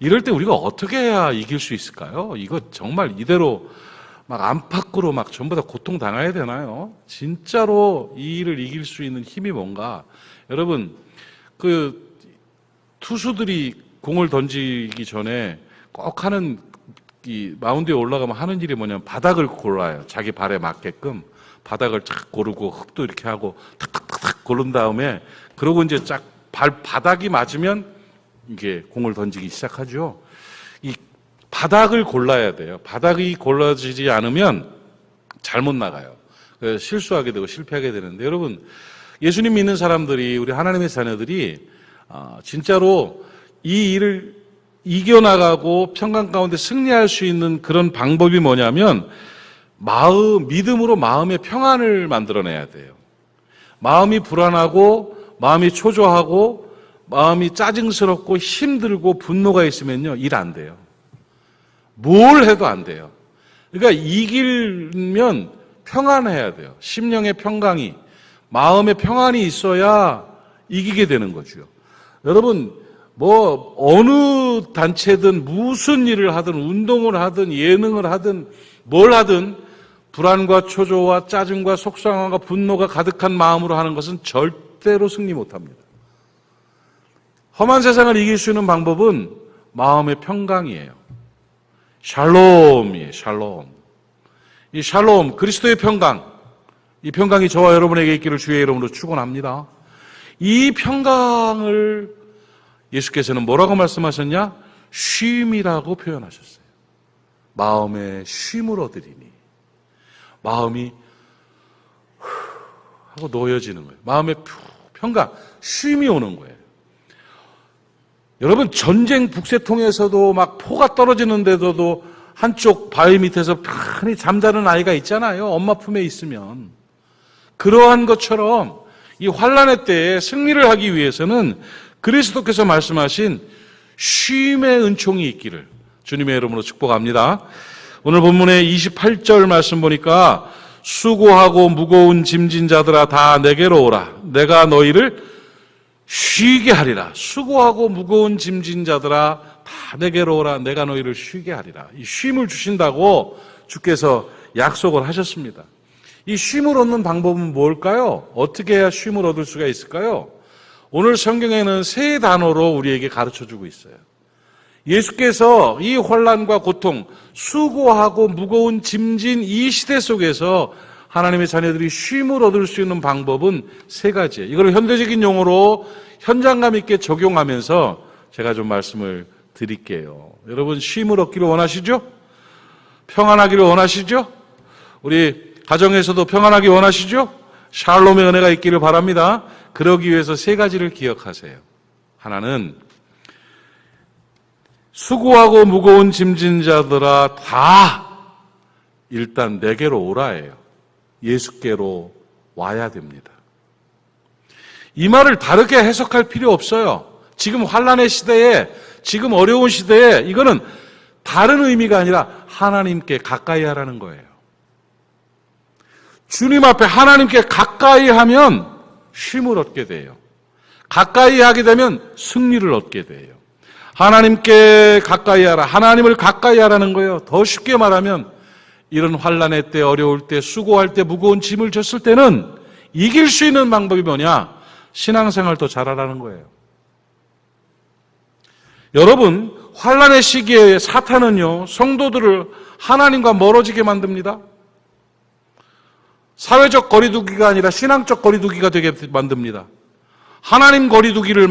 이럴 때 우리가 어떻게 해야 이길 수 있을까요? 이거 정말 이대로 막 안팎으로 막 전부 다 고통당해야 되나요? 진짜로 이 일을 이길 수 있는 힘이 뭔가? 여러분, 그 투수들이 공을 던지기 전에 꼭 하는, 이 마운드에 올라가면 하는 일이 뭐냐면 바닥을 골라요. 자기 발에 맞게끔 바닥을 쫙 고르고 흙도 이렇게 하고 탁탁탁탁 고른 다음에, 그러고 이제 쫙 바닥이 맞으면 이게 공을 던지기 시작하죠. 이 바닥을 골라야 돼요. 바닥이 골라지지 않으면 잘못 나가요. 그래서 실수하게 되고 실패하게 되는데, 여러분, 예수님 믿는 사람들이, 우리 하나님의 자녀들이 진짜로 이 일을 이겨나가고 평강 가운데 승리할 수 있는 그런 방법이 뭐냐면, 믿음으로 마음의 평안을 만들어내야 돼요. 마음이 불안하고 마음이 초조하고 마음이 짜증스럽고 힘들고 분노가 있으면요, 일 안 돼요. 뭘 해도 안 돼요. 그러니까 이기려면 평안해야 돼요. 심령의 평강이, 마음의 평안이 있어야 이기게 되는 거죠. 여러분, 어느 단체든 무슨 일을 하든 운동을 하든 예능을 하든 뭘 하든 불안과 초조와 짜증과 속상함과 분노가 가득한 마음으로 하는 것은 절대로 승리 못합니다. 험한 세상을 이길 수 있는 방법은 마음의 평강이에요. 샬롬이에요. 샬롬. 이 샬롬, 그리스도의 평강, 이 평강이 저와 여러분에게 있기를 주의 이름으로 축원합니다. 이 평강을 예수께서는 뭐라고 말씀하셨냐? 쉼이라고 표현하셨어요. 마음에 쉼을 얻으리니. 마음이 하고 놓여지는 거예요. 마음의 평강, 쉼이 오는 거예요. 여러분, 전쟁 북새통에서도 막 포가 떨어지는데도 한쪽 바위 밑에서 편히 잠자는 아이가 있잖아요. 엄마 품에 있으면. 그러한 것처럼 이 환난의 때에 승리를 하기 위해서는 그리스도께서 말씀하신 쉼의 은총이 있기를 주님의 이름으로 축복합니다. 오늘 본문의 28절 말씀 보니까 수고하고 무거운 짐진 자들아 다 내게로 오라. 내가 너희를 쉬게 하리라. 수고하고 무거운 짐진 자들아 다 내게로 오라. 내가 너희를 쉬게 하리라. 이 쉼을 주신다고 주께서 약속을 하셨습니다. 이 쉼을 얻는 방법은 뭘까요? 어떻게 해야 쉼을 얻을 수가 있을까요? 오늘 성경에는 세 단어로 우리에게 가르쳐주고 있어요. 예수께서 이 혼란과 고통, 수고하고 무거운 짐진 이 시대 속에서 하나님의 자녀들이 쉼을 얻을 수 있는 방법은 세 가지예요. 이걸 현대적인 용어로 현장감 있게 적용하면서 제가 좀 말씀을 드릴게요. 여러분, 쉼을 얻기를 원하시죠? 평안하기를 원하시죠? 우리 가정에서도 평안하기 원하시죠? 샬롬의 은혜가 있기를 바랍니다. 그러기 위해서 세 가지를 기억하세요. 하나는 수고하고 무거운 짐진 자들아 다 일단 내게로 오라예요. 예수께로 와야 됩니다. 이 말을 다르게 해석할 필요 없어요. 지금 환난의 시대에, 지금 어려운 시대에 이거는 다른 의미가 아니라 하나님께 가까이 하라는 거예요. 주님 앞에 하나님께 가까이 하면 쉼을 얻게 돼요. 가까이 하게 되면 승리를 얻게 돼요. 하나님께 가까이 하라. 하나님을 가까이 하라는 거예요. 더 쉽게 말하면 이런 환난의 때, 어려울 때, 수고할 때, 무거운 짐을 졌을 때는 이길 수 있는 방법이 뭐냐? 신앙생활 더 잘하라는 거예요. 여러분, 환난의 시기에 사탄은요, 성도들을 하나님과 멀어지게 만듭니다. 사회적 거리두기가 아니라 신앙적 거리두기가 되게 만듭니다. 하나님 거리두기를,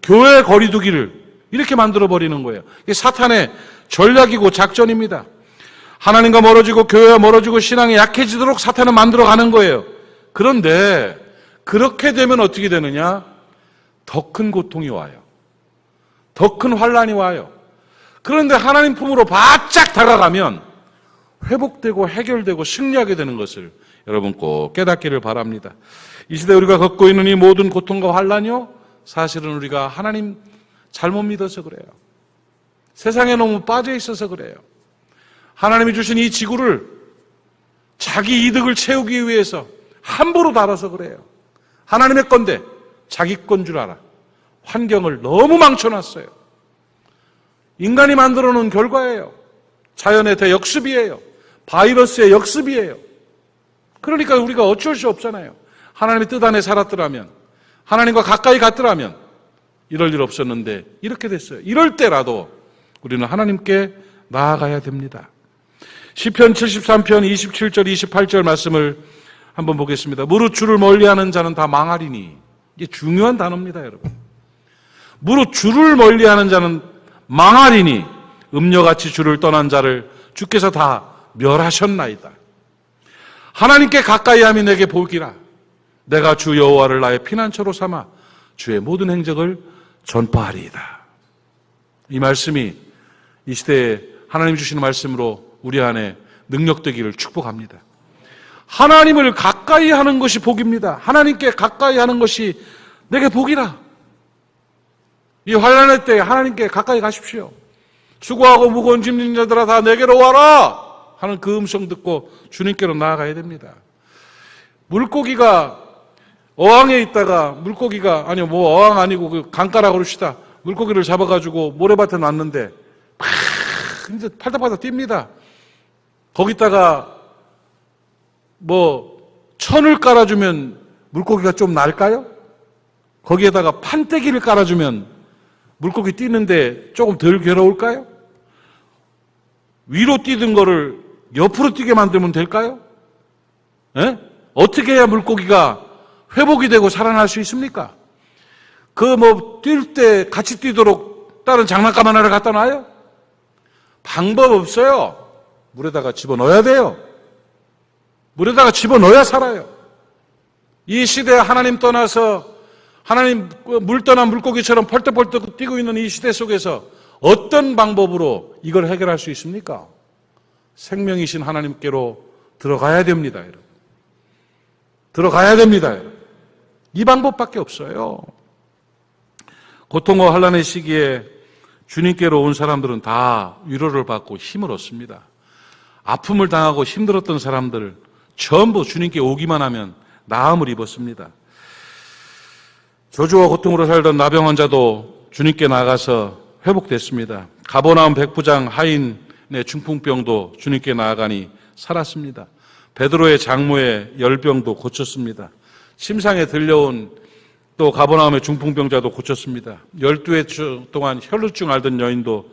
교회 거리두기를 이렇게 만들어버리는 거예요. 이게 사탄의 전략이고 작전입니다. 하나님과 멀어지고 교회와 멀어지고 신앙이 약해지도록 사탄은 만들어가는 거예요. 그런데 그렇게 되면 어떻게 되느냐? 더 큰 고통이 와요. 더 큰 환난이 와요. 그런데 하나님 품으로 바짝 다가가면 회복되고 해결되고 승리하게 되는 것을 여러분 꼭 깨닫기를 바랍니다. 이 시대에 우리가 겪고 있는 이 모든 고통과 환난이요, 사실은 우리가 하나님 잘못 믿어서 그래요. 세상에 너무 빠져 있어서 그래요. 하나님이 주신 이 지구를 자기 이득을 채우기 위해서 함부로 다뤄서 그래요. 하나님의 건데 자기 건 줄 알아. 환경을 너무 망쳐놨어요. 인간이 만들어 놓은 결과예요. 자연의 대역습이에요. 바이러스의 역습이에요. 그러니까 우리가 어쩔 수 없잖아요. 하나님의 뜻 안에 살았더라면, 하나님과 가까이 갔더라면 이럴 일 없었는데 이렇게 됐어요. 이럴 때라도 우리는 하나님께 나아가야 됩니다. 시편 73편 27절 28절 말씀을 한번 보겠습니다. 무릇 주를 멀리하는 자는 다 망하리니. 이게 중요한 단어입니다, 여러분. 무릇 주를 멀리하는 자는 망하리니 음녀같이 주를 떠난 자를 주께서 다 멸하셨나이다. 하나님께 가까이함이 내게 복이라. 내가 주 여호와를 나의 피난처로 삼아 주의 모든 행적을 전파하리이다. 이 말씀이 이 시대에 하나님 주시는 말씀으로 우리 안에 능력되기를 축복합니다. 하나님을 가까이 하는 것이 복입니다. 하나님께 가까이 하는 것이 내게 복이라. 이 환난의 때에 하나님께 가까이 가십시오. 수고하고 무거운 짐진 자들아 다 내게로 와라 하는 그 음성 듣고 주님께로 나아가야 됩니다. 물고기가 어항에 있다가 물고기가 어항 아니고 그 강가라고 그럽시다. 물고기를 잡아가지고 모래밭에 놨는데 막 이제 팔딱팔딱 뜁니다. 거기다가 천을 깔아주면 물고기가 좀 날까요? 거기에다가 판때기를 깔아주면 물고기 뛰는데 조금 덜 괴로울까요? 위로 뛰던 거를 옆으로 뛰게 만들면 될까요? 예? 어떻게 해야 물고기가 회복이 되고 살아날 수 있습니까? 뛸 때 같이 뛰도록 다른 장난감 하나를 갖다 놔요? 방법 없어요. 물에다가 집어넣어야 돼요. 물에다가 집어넣어야 살아요. 이 시대에 하나님 떠나서 하나님 물 떠난 물고기처럼 펄떡펄떡 뛰고 있는 이 시대 속에서 어떤 방법으로 이걸 해결할 수 있습니까? 생명이신 하나님께로 들어가야 됩니다, 여러분. 들어가야 됩니다, 여러분. 이 방법밖에 없어요. 고통과 환난의 시기에 주님께로 온 사람들은 다 위로를 받고 힘을 얻습니다. 아픔을 당하고 힘들었던 사람들 전부 주님께 오기만 하면 나음을 입었습니다. 저주와 고통으로 살던 나병 환자도 주님께 나가서 회복됐습니다. 가버나움 백부장 하인의 중풍병도 주님께 나아가니 살았습니다. 베드로의 장모의 열병도 고쳤습니다. 심상에 들려온 또 가버나움의 중풍병자도 고쳤습니다. 12해 동안 혈루증 앓던 여인도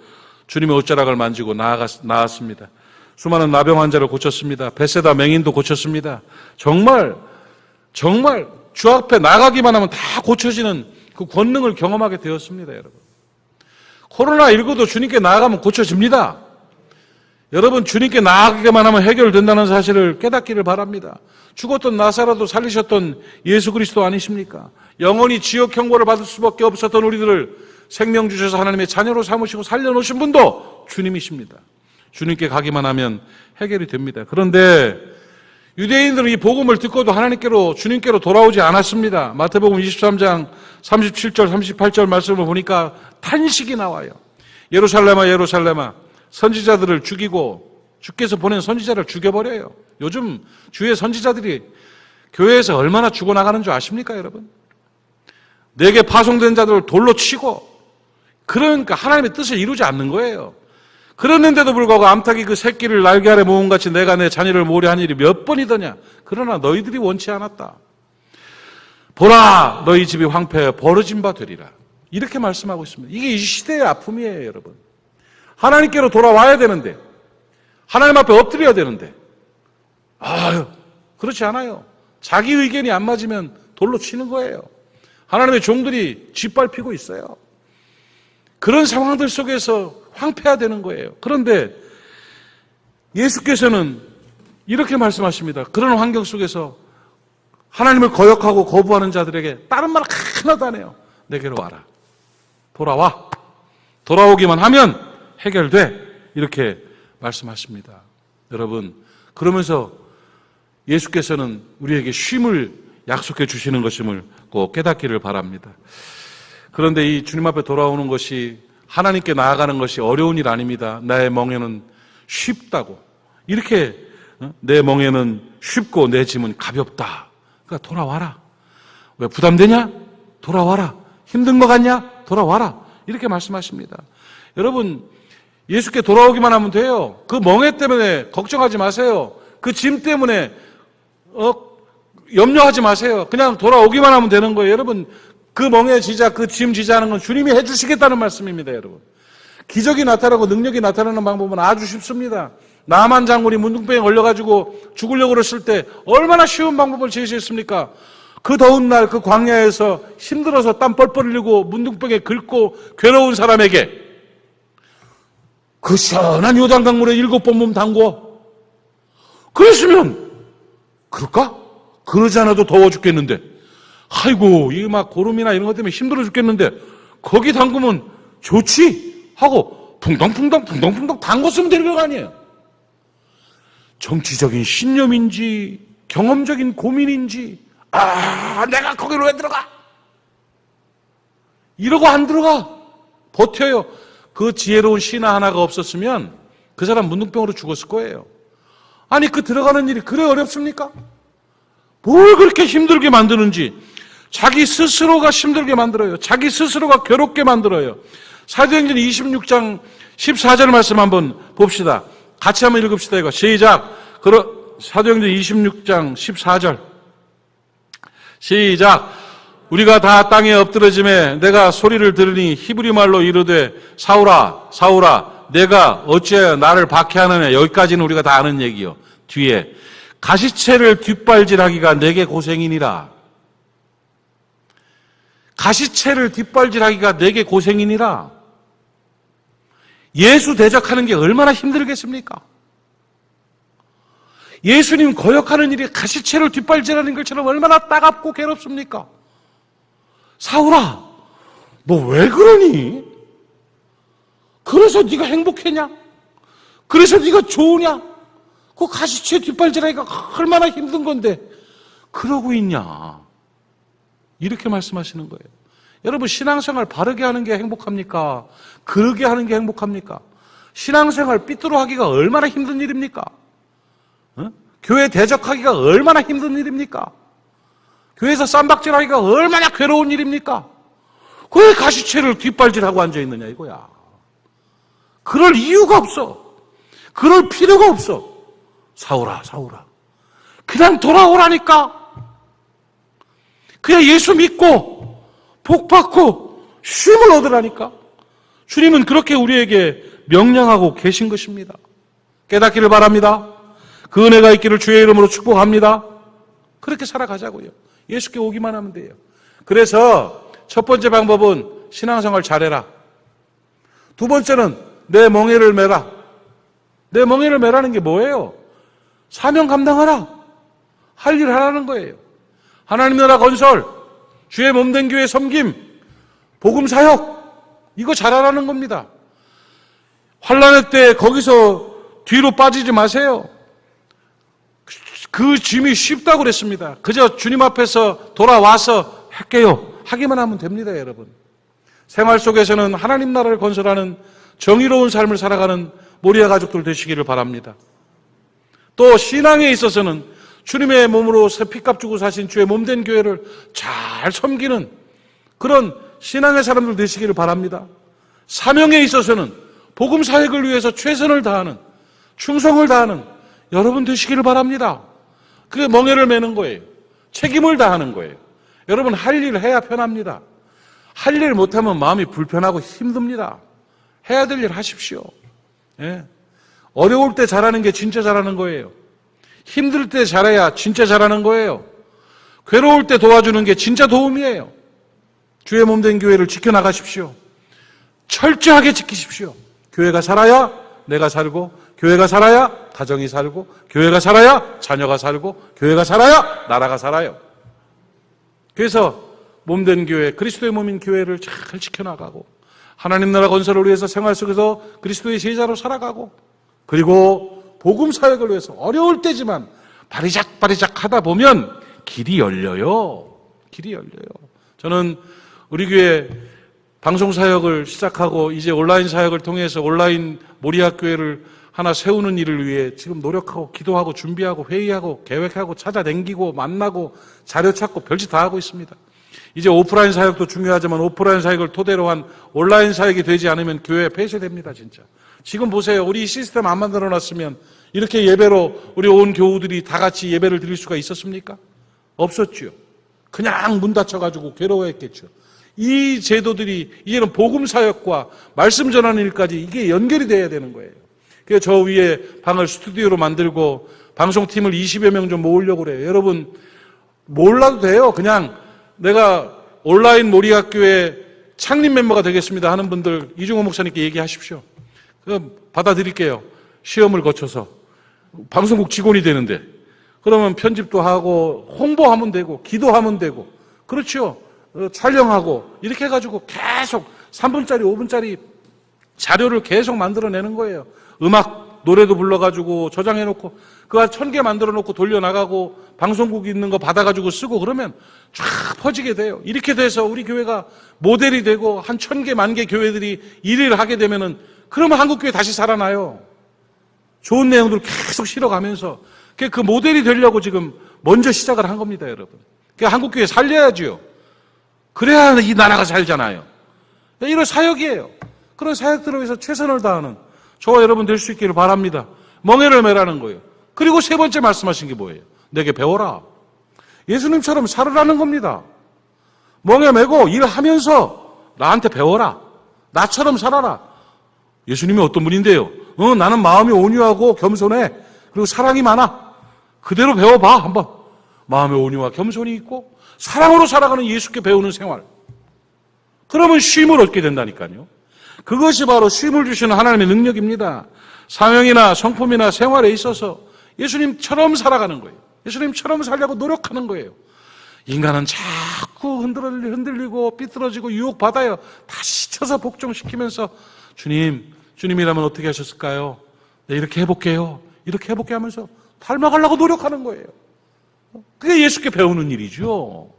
주님의 옷자락을 만지고 나았습니다. 수많은 나병 환자를 고쳤습니다. 벳세다 맹인도 고쳤습니다. 정말 주 앞에 나가기만 하면 다 고쳐지는 그 권능을 경험하게 되었습니다, 여러분. 코로나19도 주님께 나아가면 고쳐집니다. 여러분, 주님께 나아가기만 하면 해결된다는 사실을 깨닫기를 바랍니다. 죽었던 나사로도 살리셨던 예수 그리스도 아니십니까? 영원히 지옥 형벌을 받을 수밖에 없었던 우리들을 생명 주셔서 하나님의 자녀로 삼으시고 살려놓으신 분도 주님이십니다. 주님께 가기만 하면 해결이 됩니다. 그런데 유대인들은 이 복음을 듣고도 하나님께로 주님께로 돌아오지 않았습니다. 마태복음 23장 37절 38절 말씀을 보니까 탄식이 나와요. 예루살렘아 예루살렘아 선지자들을 죽이고 주께서 보낸 선지자를 죽여버려요. 요즘 주의 선지자들이 교회에서 얼마나 죽어나가는 줄 아십니까, 여러분? 내게 파송된 자들을 돌로 치고, 그러니까 하나님의 뜻을 이루지 않는 거예요. 그랬는데도 불구하고 암탉이 그 새끼를 날개 아래 모음같이 내가 내 자녀를 모으려 한 일이 몇 번이더냐. 그러나 너희들이 원치 않았다. 보라, 너희 집이 황폐해 버려진 바 되리라. 이렇게 말씀하고 있습니다. 이게 이 시대의 아픔이에요, 여러분. 하나님께로 돌아와야 되는데, 하나님 앞에 엎드려야 되는데, 그렇지 않아요. 자기 의견이 안 맞으면 돌로 치는 거예요. 하나님의 종들이 짓밟히고 있어요. 그런 상황들 속에서 황폐화되는 거예요. 그런데 예수께서는 이렇게 말씀하십니다. 그런 환경 속에서 하나님을 거역하고 거부하는 자들에게 다른 말 하나도 안 해요. 내게로 와라. 돌아와. 돌아오기만 하면 해결돼. 이렇게 말씀하십니다. 여러분, 그러면서 예수께서는 우리에게 쉼을 약속해 주시는 것임을 꼭 깨닫기를 바랍니다. 그런데 이 주님 앞에 돌아오는 것이, 하나님께 나아가는 것이 어려운 일 아닙니다. 나의 멍에는 쉽다고. 이렇게 내 멍에는 쉽고 내 짐은 가볍다. 그러니까 돌아와라. 왜 부담되냐? 돌아와라. 힘든 것 같냐? 돌아와라. 이렇게 말씀하십니다. 여러분, 예수께 돌아오기만 하면 돼요. 그 멍에 때문에 걱정하지 마세요. 그 짐 때문에 염려하지 마세요. 그냥 돌아오기만 하면 되는 거예요. 여러분, 그 멍에 지자, 그 짐 지자하는 건 주님이 해주시겠다는 말씀입니다, 여러분. 기적이 나타나고 능력이 나타나는 방법은 아주 쉽습니다. 나만 장군이 문둥병에 걸려가지고 죽으려고 그랬을 때 얼마나 쉬운 방법을 제시했습니까? 그 더운 날 그 광야에서 힘들어서 땀 뻘뻘 흘리고 문둥병에 긁고 괴로운 사람에게 그 시원한 요단강물에 7번 몸 담궈. 그랬으면 그럴까? 그러지 않아도 더워 죽겠는데, 아이고 이 막 고름이나 이런 것 때문에 힘들어 죽겠는데 거기 담그면 좋지 하고 풍덩풍덩 담궜으면 되는 거 아니에요. 정치적인 신념인지 경험적인 고민인지 내가 거기로 왜 들어가? 이러고 안 들어가. 버텨요. 그 지혜로운 신하 하나가 없었으면 그 사람 문둥병으로 죽었을 거예요. 아니 그 들어가는 일이 그래 어렵습니까? 뭘 그렇게 힘들게 만드는지 자기 스스로가 힘들게 만들어요. 자기 스스로가 괴롭게 만들어요. 사도행전 26장 14절 말씀 한번 봅시다. 같이 한번 읽읍시다. 이거 시작. 사도행전 26장 14절 시작. 우리가 다 땅에 엎드러짐에 내가 소리를 들으니 히브리 말로 이르되 사울아 사울아 내가 어찌하여 나를 박해하느냐. 여기까지는 우리가 다 아는 얘기요. 뒤에 가시채를 뒷발질하기가 내게 고생이니라. 가시채를 뒷발질하기가 내게 고생이니라. 예수 대적하는 게 얼마나 힘들겠습니까? 예수님 거역하는 일이 가시채를 뒷발질하는 것처럼 얼마나 따갑고 괴롭습니까? 사울아, 너 왜 그러니? 그래서 네가 행복했냐? 그래서 네가 좋으냐? 그 가시채 뒷발질하기가 얼마나 힘든 건데 그러고 있냐? 이렇게 말씀하시는 거예요. 여러분, 신앙생활 바르게 하는 게 행복합니까? 그러게 하는 게 행복합니까? 신앙생활 삐뚤어 하기가 얼마나 힘든 일입니까? 교회 대적하기가 얼마나 힘든 일입니까? 교회에서 쌈박질하기가 얼마나 괴로운 일입니까? 왜 가시채를 뒷발질하고 앉아있느냐 이거야. 그럴 이유가 없어. 그럴 필요가 없어. 사울아 사울아 그냥 돌아오라니까. 그냥 예수 믿고 복 받고 쉼을 얻으라니까. 주님은 그렇게 우리에게 명령하고 계신 것입니다. 깨닫기를 바랍니다. 그 은혜가 있기를 주의 이름으로 축복합니다. 그렇게 살아가자고요. 예수께 오기만 하면 돼요. 그래서 첫 번째 방법은 신앙생활 잘해라. 두 번째는 내 멍에를 매라. 내 멍에를 매라는 게 뭐예요? 사명 감당하라. 할 일 하라는 거예요. 하나님 나라 건설, 주의 몸된 교회 섬김, 복음 사역, 이거 잘하라는 겁니다. 환난의 때 거기서 뒤로 빠지지 마세요. 그 짐이 쉽다고 그랬습니다. 그저 주님 앞에서 돌아와서 할게요. 하기만 하면 됩니다, 여러분. 생활 속에서는 하나님 나라를 건설하는 정의로운 삶을 살아가는 모리아 가족들 되시기를 바랍니다. 또 신앙에 있어서는 주님의 몸으로 피값 주고 사신 주의 몸된 교회를 잘 섬기는 그런 신앙의 사람들 되시기를 바랍니다. 사명에 있어서는 복음 사역을 위해서 최선을 다하는, 충성을 다하는 여러분 되시기를 바랍니다. 그게 멍에를 매는 거예요. 책임을 다하는 거예요. 여러분, 할 일 해야 편합니다. 할 일 못하면 마음이 불편하고 힘듭니다. 해야 될 일 하십시오. 예. 어려울 때 잘하는 게 진짜 잘하는 거예요. 힘들 때 잘해야 진짜 잘하는 거예요. 괴로울 때 도와주는 게 진짜 도움이에요. 주의 몸된 교회를 지켜나가십시오. 철저하게 지키십시오. 교회가 살아야 내가 살고, 교회가 살아야 가정이 살고, 교회가 살아야 자녀가 살고, 교회가 살아야 나라가 살아요. 그래서 몸된 교회, 그리스도의 몸인 교회를 잘 지켜나가고 하나님 나라 건설을 위해서 생활 속에서 그리스도의 제자로 살아가고, 그리고 복음 사역을 위해서 어려울 때지만 바리작바리작 하다 보면 길이 열려요. 길이 열려요. 저는 우리 교회 방송 사역을 시작하고 이제 온라인 사역을 통해서 온라인 모리아 교회를 하나 세우는 일을 위해 지금 노력하고 기도하고 준비하고 회의하고 계획하고 찾아다니고 만나고 자료 찾고 별짓 다 하고 있습니다. 이제 오프라인 사역도 중요하지만 오프라인 사역을 토대로 한 온라인 사역이 되지 않으면 교회 폐쇄됩니다, 진짜. 지금 보세요. 우리 시스템 안 만들어 놨으면 이렇게 예배로 우리 온 교우들이 다 같이 예배를 드릴 수가 있었습니까? 없었죠. 그냥 문 닫혀가지고 괴로워했겠죠. 이 제도들이 이제는 복음 사역과 말씀 전하는 일까지 이게 연결이 돼야 되는 거예요. 그래서 저 위에 방을 스튜디오로 만들고 방송팀을 20여 명 좀 모으려고 그래요. 여러분 몰라도 돼요. 그냥 내가 온라인 모리학교의 창립 멤버가 되겠습니다 하는 분들 이중호 목사님께 얘기하십시오. 그럼 받아드릴게요. 시험을 거쳐서 방송국 직원이 되는데 그러면 편집도 하고 홍보하면 되고 기도하면 되고 그렇죠. 촬영하고 이렇게 해가지고 계속 3분짜리 5분짜리 자료를 계속 만들어내는 거예요. 음악 노래도 불러가지고 저장해놓고 그거 1000개 만들어놓고 돌려나가고 방송국 있는 거 받아가지고 쓰고 그러면 쫙 퍼지게 돼요. 이렇게 돼서 우리 교회가 모델이 되고 한 1000개, 10,000개 교회들이 일을 하게 되면은 그러면 한국교회 다시 살아나요. 좋은 내용들을 계속 실어가면서 그 모델이 되려고 지금 먼저 시작을 한 겁니다, 여러분. 그러니까 한국교회 살려야죠. 그래야 이 나라가 살잖아요. 이런 사역이에요. 그런 사역들을 위해서 최선을 다하는 저와 여러분 될 수 있기를 바랍니다. 멍에를 매라는 거예요. 그리고 세 번째 말씀하신 게 뭐예요? 내게 배워라. 예수님처럼 살으라는 겁니다. 멍에 매고 일하면서 나한테 배워라. 나처럼 살아라. 예수님이 어떤 분인데요? 나는 마음이 온유하고 겸손해. 그리고 사랑이 많아. 그대로 배워봐 한번. 마음의 온유와 겸손이 있고 사랑으로 살아가는 예수께 배우는 생활. 그러면 쉼을 얻게 된다니까요. 그것이 바로 쉼을 주시는 하나님의 능력입니다. 사명이나 성품이나 생활에 있어서 예수님처럼 살아가는 거예요. 예수님처럼 살려고 노력하는 거예요. 인간은 자꾸 흔들리고 삐뚤어지고 유혹받아요. 다시 쳐서 복종시키면서 주님이라면 어떻게 하셨을까요? 네, 이렇게 해볼게요. 이렇게 해볼게 하면서 닮아가려고 노력하는 거예요. 그게 예수께 배우는 일이죠.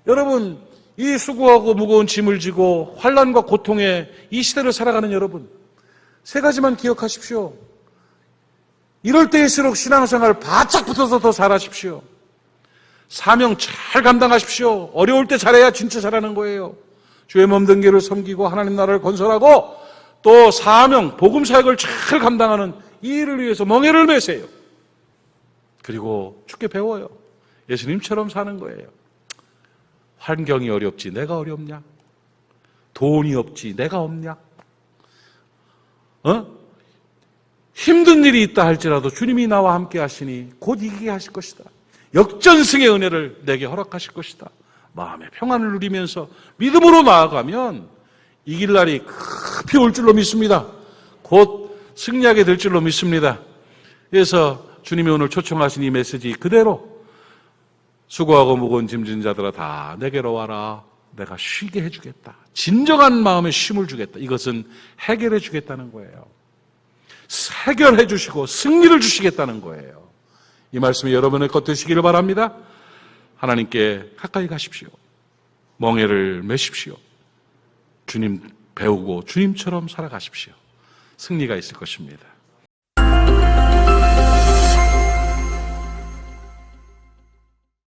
여러분, 이 수고하고 무거운 짐을 지고 환난과 고통에 이 시대를 살아가는 여러분, 세 가지만 기억하십시오. 이럴 때일수록 신앙생활 바짝 붙어서 더 잘하십시오. 사명 잘 감당하십시오. 어려울 때 잘해야 진짜 잘하는 거예요. 주의 몸된 길을 섬기고 하나님 나라를 건설하고 또 사명, 복음 사역을 잘 감당하는 이 일을 위해서 멍에를 매세요. 그리고 주께 배워요. 예수님처럼 사는 거예요. 환경이 어렵지 내가 어렵냐? 돈이 없지 내가 없냐? 힘든 일이 있다 할지라도 주님이 나와 함께 하시니 곧 이기게 하실 것이다. 역전승의 은혜를 내게 허락하실 것이다. 마음의 평안을 누리면서 믿음으로 나아가면 이길 날이 급히 올 줄로 믿습니다. 곧 승리하게 될 줄로 믿습니다. 그래서 주님이 오늘 초청하신 이 메시지 그대로 수고하고 무거운 짐진 자들아 다 내게로 와라. 내가 쉬게 해주겠다. 진정한 마음의 쉼을 주겠다. 이것은 해결해 주겠다는 거예요. 해결해 주시고 승리를 주시겠다는 거예요. 이 말씀이 여러분의 것 되시기를 바랍니다. 하나님께 가까이 가십시오. 멍에를 매십시오. 주님 배우고 주님처럼 살아가십시오. 승리가 있을 것입니다.